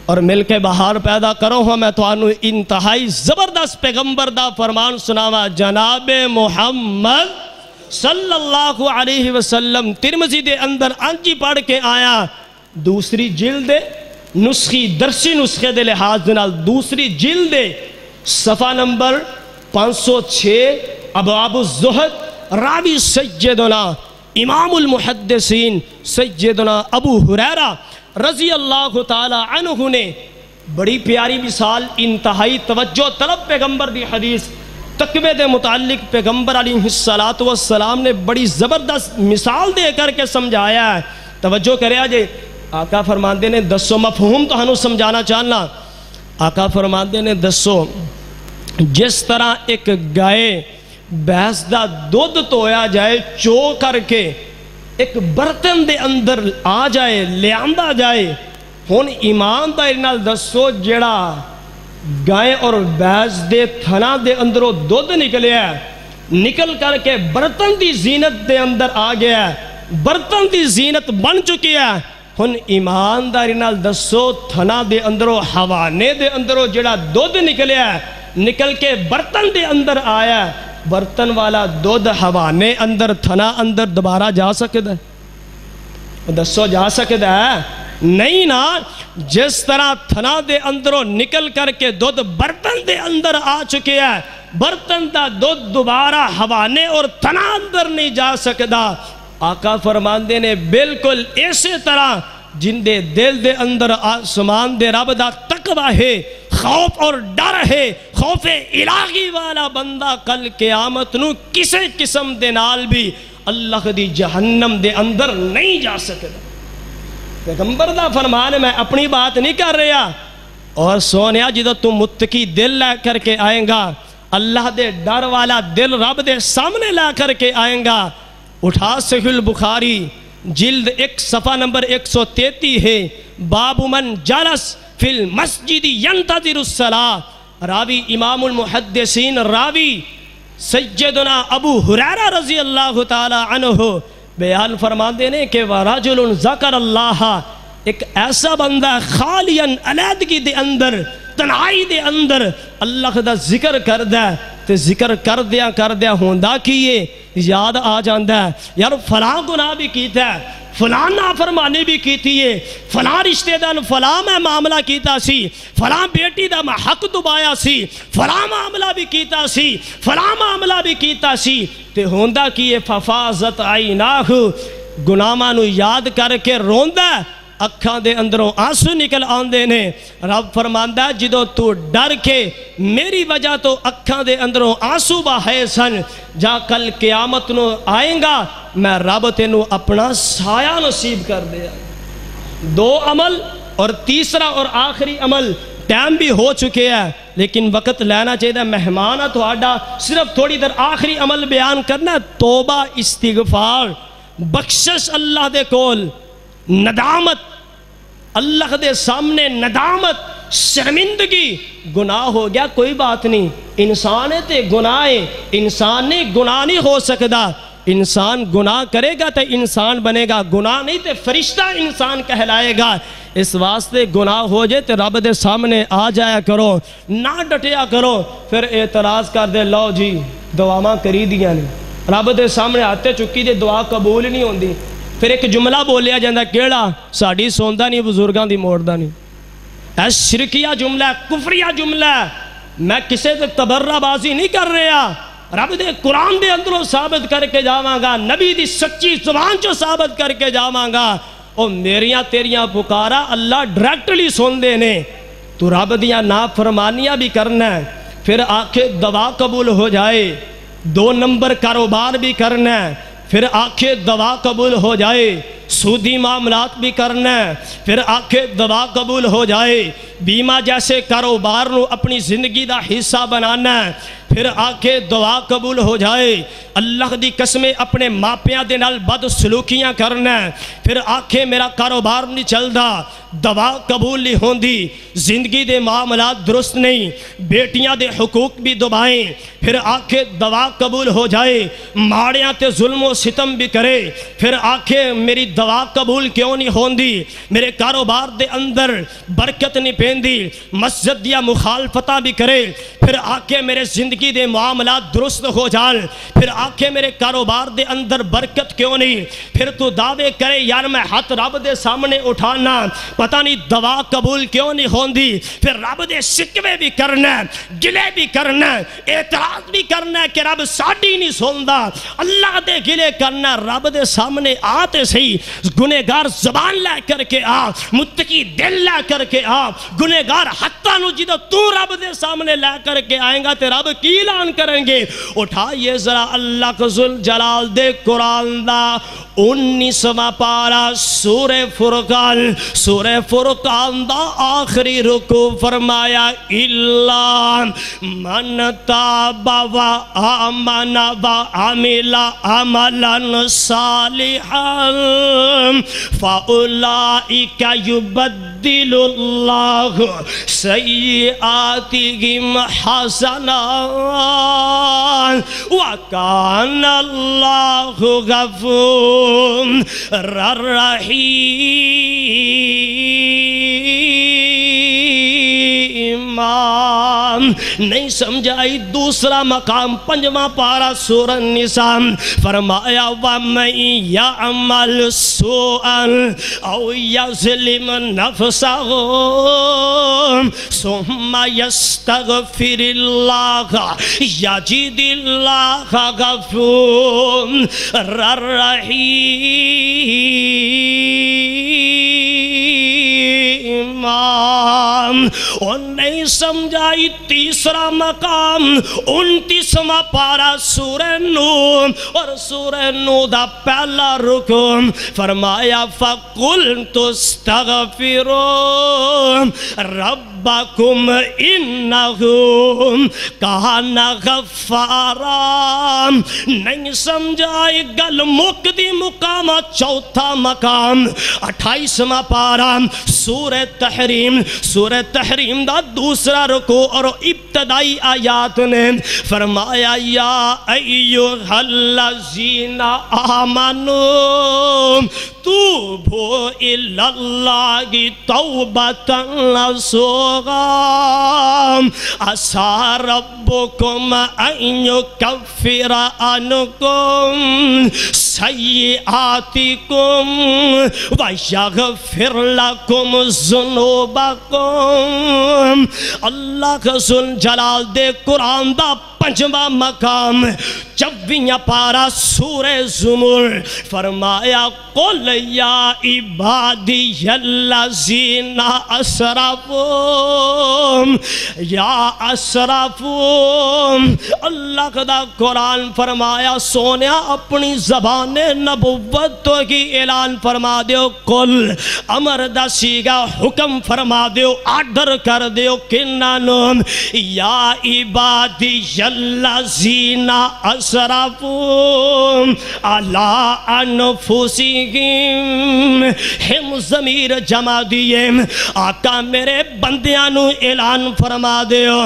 اور مل کے بہار پیدا کرو ہوں میں تو آنو انتہائی زبردست پیغمبر دا فرمان سناوا جناب محمد صلی اللہ علیہ وسلم ترمذی دے اندر آنجی پڑھ کے آیا دوسری جلد نسخی درسی نسخے دے لحاظ دنال دوسری جلد صفحہ نمبر 506 ابواب الزہد راوی سیدنا امام المحدثین سیدنا ابو ہریرہ رضی اللہ تعالی عنہ نے بڑی پیاری مثال انتہائی توجہ طلب پیغمبر دی حدیث تقوی دے متعلق پیغمبر علیہ السلام نے بڑی زبردست مثال دے کر کے سمجھایا ہے توجہ کرے آجے آقا فرماندے نے دسو مفہوم تو ہنو سمجھانا چاہنا آقا فرماندے نے دسو جس طرح ایک گائے بھینس دا دودھ تویا جائے چو کر کے ایک برتن دے اندر آ جائے لے آندہ جائے ہون ایمانداری نال دسو جڑا گائے اور بھینس دے تھنا دے اندروں دودھ نکلے ہے نکل کر کے برتن دی زینت دے اندر آ گیا ہے برتن دی زینت بن چکی ہے ہن ایمانداری نال دسو تھنا دے اندروں حوانے دے اندروں جڑا دودھ نکلے ہے نکل کے برتن دے اندر آیا ہے برتن والا دودھ حوانے اندر تھنا اندر دوبارہ جا سکتا ہے دسو جا سکتا ہے نہیں نا جس طرح تھنا دے اندروں نکل کر کے دودھ برتن دے اندر آ چکے ہیں برتن دا دودھ دوبارہ حوانے اور تھنا اندر نہیں جا سکتا آقا فرماندے نے بالکل اسی طرح جن دے دل دے اندر آسمان دے رب دا تقوی ہے خوف اور ڈر ہے خوف الہی والا بندہ کل قیامت نو کسے قسم دے نال بھی اللہ دی جہنم دے اندر نہیں جا سکتا پیغمبر دا فرمان میں اپنی بات نہیں کر رہا اور سونیا جدو تم متقی دل لے کر کے آئیں گا اللہ دے ڈر والا دل رب دے سامنے لے کر کے آئیں گا اٹھا صحیح البخاری جلد 1 صفحہ نمبر 133 ہے باب من جلس فی المسجد ینتظر الصلاۃ راوی امام المحدثین راوی سیدنا ابو ہریرہ رضی اللہ تعالی عنہ بیان فرمان دینے کہ وَرَجُلٌ ذَكَرَ اللَّهَ ایک ایسا بندہ خالیاً علیحدگی دے اندر تنہائی دے اندر اللہ دا ذکر کر دے تے ذکر کر دیا ہوندہ کیے یاد آ جاندہ ہے یار فلاں گناہ بھی کیتا ہے فلاں نافرمانی بھی کیتی ہے فلاں رشتہ دار فلاں میں معاملہ کیتا سی فلاں بیٹی دا میں حق دبایا سی فلاں معاملہ بھی کیتا سی فلاں معاملہ بھی کیتا سی تے ہوندہ کیے ففازت عیناہ گناہاں نو یاد کر کے روندہ اکھاں دے اندروں آنسو نکل آندے نے رب فرماندہ جدو تو ڈر کے میری وجہ تو اکھاں دے اندروں آنسو بہائے سن جا کل قیامت نو آئیں گا میں رب تینو اپنا سایہ نصیب کر دیا 2 عمل اور تیسرا اور آخری عمل ٹائم بھی ہو چکے ہیں لیکن وقت لینا چاہیے مہمانہ تو آڈا صرف تھوڑی در آخری عمل بیان کرنا توبہ استغفار بخشش اللہ دے کول ندامت اللہ دے سامنے ندامت شرمندگی گناہ ہو گیا کوئی بات نہیں انسان تے گناہ انسان نے گناہ نہیں ہو سکتا انسان گناہ کرے گا تو انسان بنے گا گناہ نہیں تے فرشتہ انسان کہلائے گا اس واسطے گناہ ہو جائے تو رب دے سامنے آ جایا کرو نہ ڈٹیا کرو پھر اعتراض کر دے لو جی دعاواں کری دیا نہیں رب دے سامنے آتے چکی دے دعا قبول نہیں ہوندی پھر ایک جملہ بولیا جاندہ کیڑا ساڑی سوندہ نہیں بزرگاں دی موڑدہ نہیں ایس شرکیہ جملہ کفریہ جملہ میں کسے تک تبرہ بازی نہیں کر رہا رب دے قرآن دے اندروں ثابت کر کے جاواں گا نبی دی سچی زبان چو ثابت کر کے جاواں گا اور میریاں تیریاں پکارا اللہ ڈائریکٹلی سن دے نے تو رب دیاں نافرمانیاں بھی کرنا ہے پھر آنکھیں دوا قبول ہو جائے، 2 نمبر کاروبار بھی کرنا ہے، پھر آنکھیں دوا قبول ہو جائے، سودی معاملات بھی کرنا ہے، پھر آنکھیں دوا قبول ہو جائے، بیمہ جیسے کاروبار نو اپنی زندگی دا حصہ بنانا ہے، پھر آنکھیں دعا قبول ہو جائے، اللہ دی قسمیں اپنے ماپیاں دے نال بد سلوکیاں کرنا ہے، پھر آنکھیں میرا کاروبار نہیں چلدا، دعا قبول نہیں ہوندی، زندگی دے معاملات درست نہیں، بیٹیاں دے حقوق بھی دبائیں، پھر آنکھیں دعا قبول ہو جائے، ماڑیاں تے ظلم و ستم بھی کرے، پھر آنکھیں میری دعا قبول کیوں نہیں ہوندی، میرے کاروبار دے اندر برکت نہیں پیندی، مسجد یا مخالفتہ بھی کرے، پھر آنکھیں میرے زندگی دے معاملات درست ہو جال، پھر آنکھیں میرے کاروبار دے اندر برکت کیوں نہیں، پھر تو دعوے کرے یار میں ہاتھ رب دے سامنے اٹھانا، پتہ نہیں دعا قبول کیوں نہیں ہوندی، پھر رب دے شکوے بھی کرنا ہے، گلے بھی کرنا ہے، اعتراض بھی کرنا ہے کہ رب ساڈی نہیں سندا، اللہ دے گلے کرنا، رب دے سامنے آتے سہی گنہگار زبان لے کر کے آ، متقی دل لے کر کے آ، گنہگار حتیٰ نو جدو تو رب دے سامنے لے کر کے آئیں گا تے رب کی اعلان کریں گے۔ اٹھائیے ذرا اللہ کا ذوالجلال دے قرآن دا 19واں پارہ سورہ فرقان، سورہ فرقان دا آخری رکوع فرمایا اِلَّا مَنْ تَابَ وَآمَنَ وَعَمِلَ عَمَلًا صَالِحًا فَأُولَئِكَ يُبَدِّلُ اللَّهُ سَيِّئَاتِهِمْ حَسَنَاتٍ وَكَانَ اللَّهُ غَفُورًا رَحِيمًا۔ نہیں سمجھائی دوسرا مقام 5واں پارہ سورہ النساء فرمایا وَمَن يَعْمَلْ سُوءًا أَوْ يَظْلِمْ نَفْسَهُ ثُمَّ يَسْتَغْفِرِ اللَّهَ يَجِدِ اللَّهَ غَفُورًا رَحِيمًا۔ اور نہیں سمجھائی تیسرا مقام 29واں پارہ سورہ نور اور سورہ نور دا پہلا رکوع فرمایا فَقُلْتُ اسْتَغْفِرُوا رَبَّكُمْ إِنَّهُ كَانَ غَفَّارًا۔ نہیں سمجھائی گل مکدی مقام چوتھا مقام 28واں پارہ سورہ تحریم، سورہ تحریم دا دوسرا رکوع اور ابتدائی آیات نے فرمایا یا ایھا الذین آمنوا توبوا الی اللہ توبۃ نصوحا عسیٰ ربکم ان یکفر عنکم سیئاتکم ویغفر لکم ذنوبکم۔ اللہ کا ذوالجلال دے قرآن دا 5واں مقام 24واں پارہ سورہ زمر فرمایا قل یا عبادی الذین اسرفوا یا اسرفوا۔ اللہ کا قرآن فرمایا سونیا اپنی زبان نبوت تو کی اعلان فرما دیو، قل امر دا سیگا حکم فرما دیو، آرڈر کر دیو کنانو یا عبادی الذین اسرفوا علی انفسہم، ہم ضمیر جمع دیے آقا میرے بندیاں اعلان فرما دیو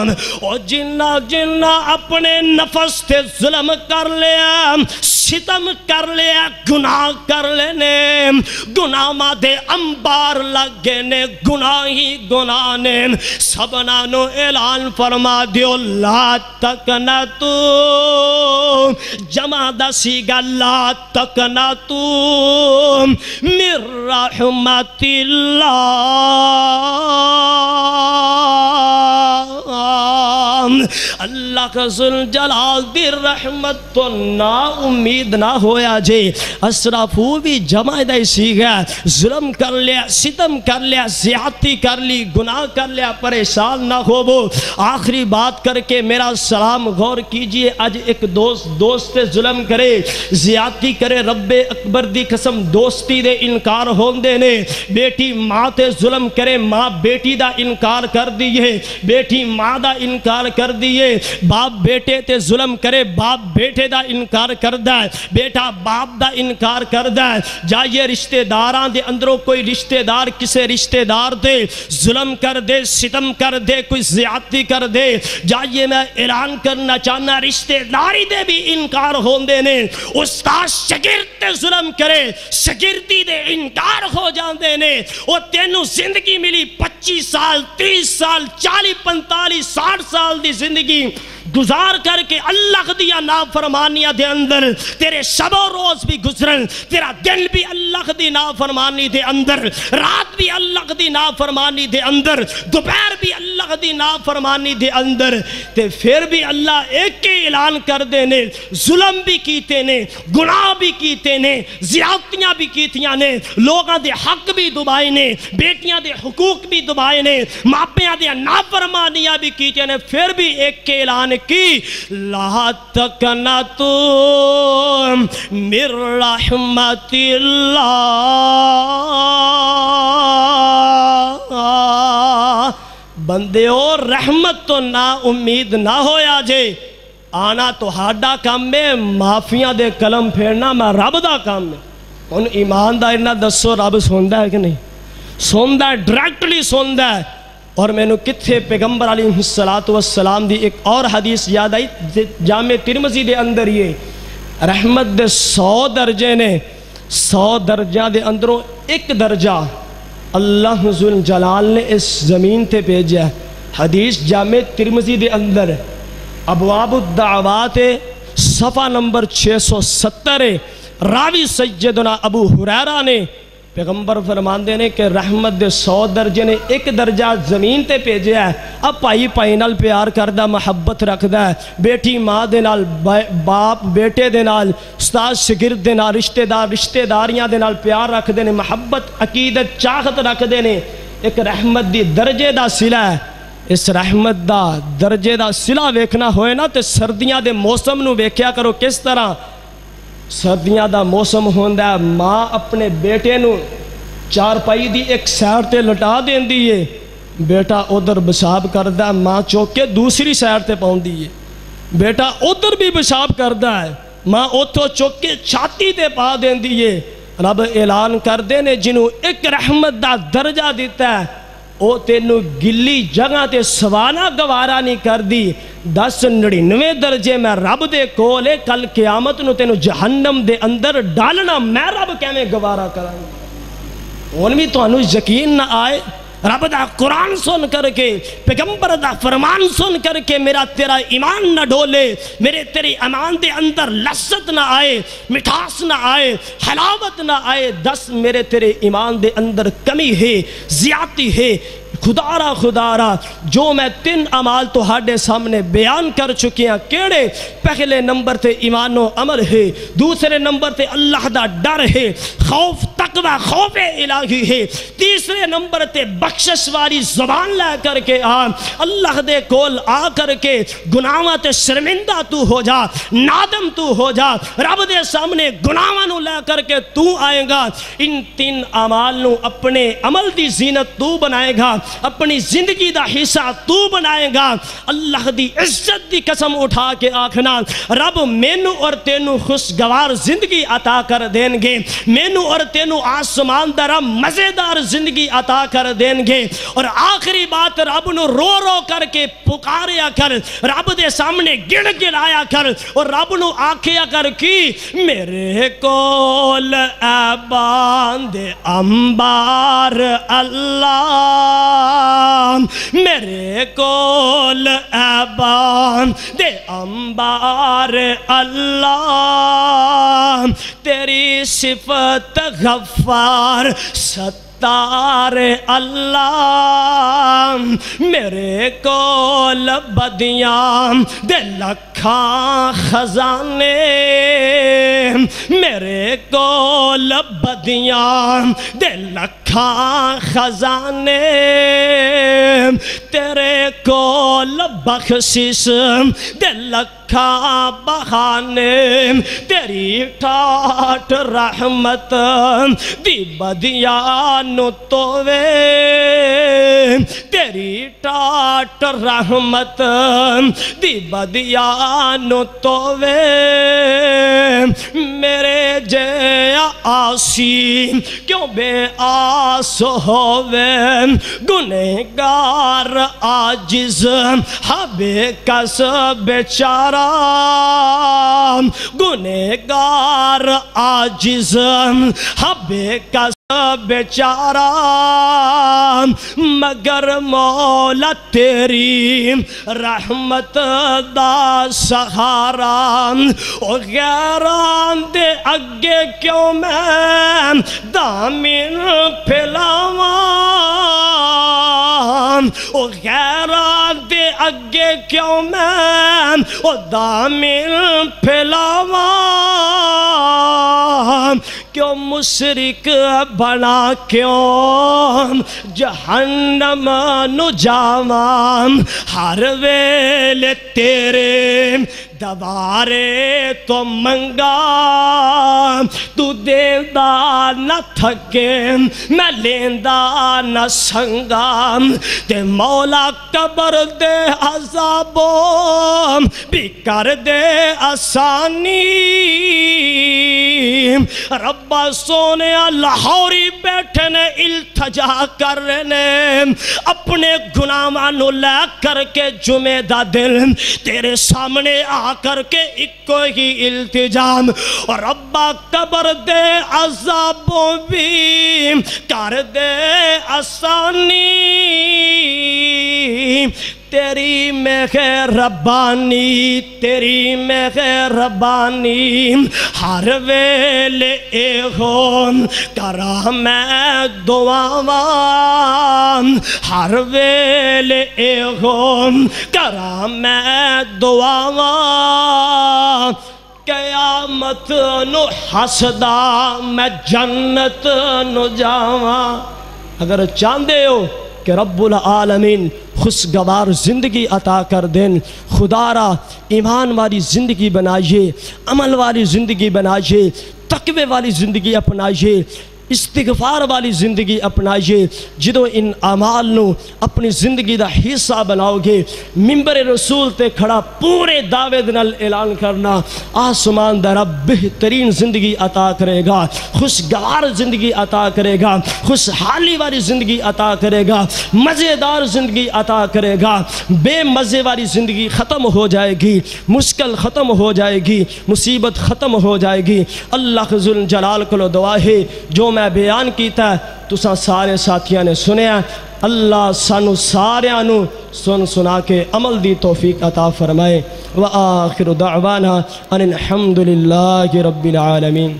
اور جنہ جنہ اپنے نفس تے ظلم کر لیا، ستم کر لیا، گناہ کر لینے، گناہ ماں دے انبار لگے نے، گناہ ہی گناہ نے، سبنانو اعلان فرما دیو لا تقنطو، جمع دا سیگا لا تقنطو من رحمت اللہ اللہ کا ذوالجلال دی رحمت تو نا امید نہ ہویا جے اسرافو بھی جمع دا اسی گیا ظلم کر لیا ستم کر لیا زیادتی کر لی گناہ کر لیا پریشان نہ ہو وہ آخری بات کر کے میرا سلام غور کیجئے آج ایک دوست پہ ظلم کرے زیادتی کرے رب اکبر دی قسم دوستی دے انکار ہوندے نے بیٹی ماں تے ظلم کرے ماں بیٹی دا انکار کر دیئے بیٹی ماں دا انکار کر دیئے باپ بیٹے تے ظلم کرے باپ بیٹے دا انکار کر دے بیٹا باپ دا انکار کر دے جائیے رشتہ داران دے اندروں کوئی رشتہ دار کسے رشتہ دار دے ظلم کر دے ستم کر دے کوئی زیادتی کر دے جائیے میں اعلان کرنا چاہنا رشتہ داری دے بھی انکار ہوندے نے استاد شاگرد تے ظلم کرے شاگردی دے انکار ہو جاندے نے وہ تینوں زندگی ملی 25 سال 30 سال 40 45 60 سال دی زندگی گزار کر کے اللہ دیا نافرمانیاں دے اندر تیرے شب و روز بھی گزرن تیرا دن بھی اللہ دی نافرمانی دے اندر رات بھی اللہ دی نافرمانی دے اندر دوپہر بھی اللہ دی نافرمانی دے اندر تے پھر بھی اللہ ایک کے اعلان کر دینے ظلم بھی کیتے نے گناہ بھی کیتے نے زیادتیاں بھی کیتیاں نے لوگاں دے حق بھی دبائے نے بیٹیاں دے حقوق بھی دبائے نے ماپیاں دے نافرمانیاں بھی کیتے نے پھر بھی ایک کے اعلان کی لا تقنطوا من رحمت اللہ بندیو رحمت تو نا امید نہ ہویا جے آنا تو ہاڈا کام میں معافیاں دے قلم پھیرنا میں رب دا کام میں ان ایماندار نہ دسو رب سوندا ہے کہ نہیں سوندا ہے ڈائریکٹلی سوندا ہے اور میں نے کتھے پیغمبر علیہ السلام دی ایک اور حدیث یاد آئی جامع ترمذی دے اندر یہ رحمت دے 100 درجے نے 100 درجہ دے اندروں ایک درجہ اللہ ذوالجلال نے اس زمین تے بھیجا حدیث جامع ترمذی دے اندر ابواب الدعوات صفحہ نمبر 670 راوی سیدنا ابو ہریرہ نے پیغمبر فرمان دینے کہ رحمت دے 100 درجے نے ایک درجہ زمین تے بھیجا ہے اب پائی پائی نال پیار کردہ محبت رکھدا ہے بیٹی ماں دے نال باپ بیٹے دے نال استاد شاگرد دے نال رشتہ داریاں دے نال پیار رکھ دینے محبت عقیدت چاہت رکھ دینے ایک رحمت دی درجے دا صلہ ہے اس رحمت دا درجے دا صلہ ویکھنا ہوئے نا تے سردیاں دے موسم نو ویکھیا کرو کس طرح سردیاں دا موسم ہوندا ہے ماں اپنے بیٹے نو چار پائی دی ایک سیر تے لٹا دین دیئے بیٹا ادھر بشاب کردہ ماں چوک کے دوسری سیر تے پاؤں دیئے بیٹا ادھر بھی بشاب کردہ ہے ماں اتھو چوک کے چھاتی تے پا دین دیئے رب اعلان کر دینے جنہوں ایک رحمت دا درجہ دیتا ہے او تینو گلی جگہ تے سوانا گوارا نہیں کر دی 1099 درجے میں رب دے کولے کل قیامت نو تینو جہنم دے اندر ڈالنا میں رب کیمیں گوارا کرائیں ان بھی تو انو یقین نہ آئے رب دا قرآن سن کر کے پیغمبر دا فرمان سن کر کے میرا تیرا ایمان نہ ڈولے میرے تیرے ایمان دے اندر لذت نہ آئے مٹھاس نہ آئے حلاوت نہ آئے 10 میرے تیرے ایمان دے اندر کمی ہے زیادتی ہے خدارا جو میں 3 عمال تو ہاڈے سامنے بیان کر چکے ہیں کیڑے پہلے نمبر تے ایمان و عمل ہے دوسرے نمبر تے اللہ دا ڈر ہے خوف تقوی خوف الہی ہے تیسرے نمبر تے بخشش والی زبان لے کر کے اللہ دے کول آ کر کے گناہاں تے شرمندہ تو ہو جا نادم تو ہو جا رب دے سامنے گناہاں نو لے کر کے تو آئے گا ان 3 عمال نو اپنے عمل دی زینت تو بنائے گا اپنی زندگی دا حصہ تو بنائے گا اللہ دی عزت دی قسم اٹھا کے آکھنا رب مینو اور تینو خوشگوار زندگی عطا کر دیں گے مینو اور تینو آسمان درہ مزیدار زندگی عطا کر دیں گے اور آخری بات رب نو رو رو کر کے پکاریا کر رب دے سامنے گڑ گڑایا کر اور رب نو آکھیا کر کی میرے کول اے باند انبار اللہ میرے کول اے باند انبار اللہ تیری صفت غفار دستار اللہ میرے کول بدیاں دے لکھاں خزانے میرے کول بدیاں دے لکھاں خزانے تیرے کول بخشش دے لکھاں بہانے تیری ٹھاٹھ رحمت دی بدیاں نو تووے تیری ٹھاٹھ رحمت دی بدیاں نو تووے میرے جیا آسی کیوں بے آس ہووے گنہگار عاجز بے کس بیچارہ گنہگار عاجز بے کس بیچارہ مگر مولا تیری رحمت دا سہارا او غیران دے اگے کیوں میں دامن پھیلاواں او غیران دے اگے کیوں میں او دامن پھیلاواں کیوں مشرک بنا کیوں جہنم نو جاواں ہر ویلے تیرے دوارے تو منگا تو دیندہ نہ تھکے میں لیندہ نہ سنگا تے مولا قبر دے عذابوں بھی کر دے آسانی ربا سونے لاہوری بیٹھے نے التجا کر رہے اپنے گناہاں نو لے کر کے جمعہ دا دل تیرے سامنے آ کر کے اکو ہی التجام ربا قبر دے عذابوں بھی کر دے آسانی تیری مہربانی تیری مہربانی ہر ویلے اے ہون کرا میں دعاواں ہر ویلے اے ہون کرا میں دعاواں قیامت نو حسدا میں جنت نو جاواں اگر چاندے ہو کہ رب العالمین خوشگوار زندگی عطا کر دیں خدا را ایمان والی زندگی بنائیے عمل والی زندگی بنائیے تقوی والی زندگی اپنائیے استغفار والی زندگی اپنائیے جدو ان اعمال نو اپنی زندگی دا حصہ بناؤ گے منبر رسول تے کھڑا پورے دعوے نال اعلان کرنا آسمان دا رب بہترین زندگی عطا کرے گا خوشگوار زندگی عطا کرے گا خوشحالی والی زندگی عطا کرے گا مزیدار زندگی عطا کرے گا بے مزے والی زندگی ختم ہو جائے گی مشکل ختم ہو جائے گی مصیبت ختم ہو جائے گی اللہ ذو الجلال کو دعا ہے جو میں بیان کیتا ہے تساں سارے ساتھیاں نے سنیا اللہ سانو ساریاں نو سنا کے عمل دی توفیق عطا فرمائے وآخر دعوانا ان الحمدللہ رب العالمین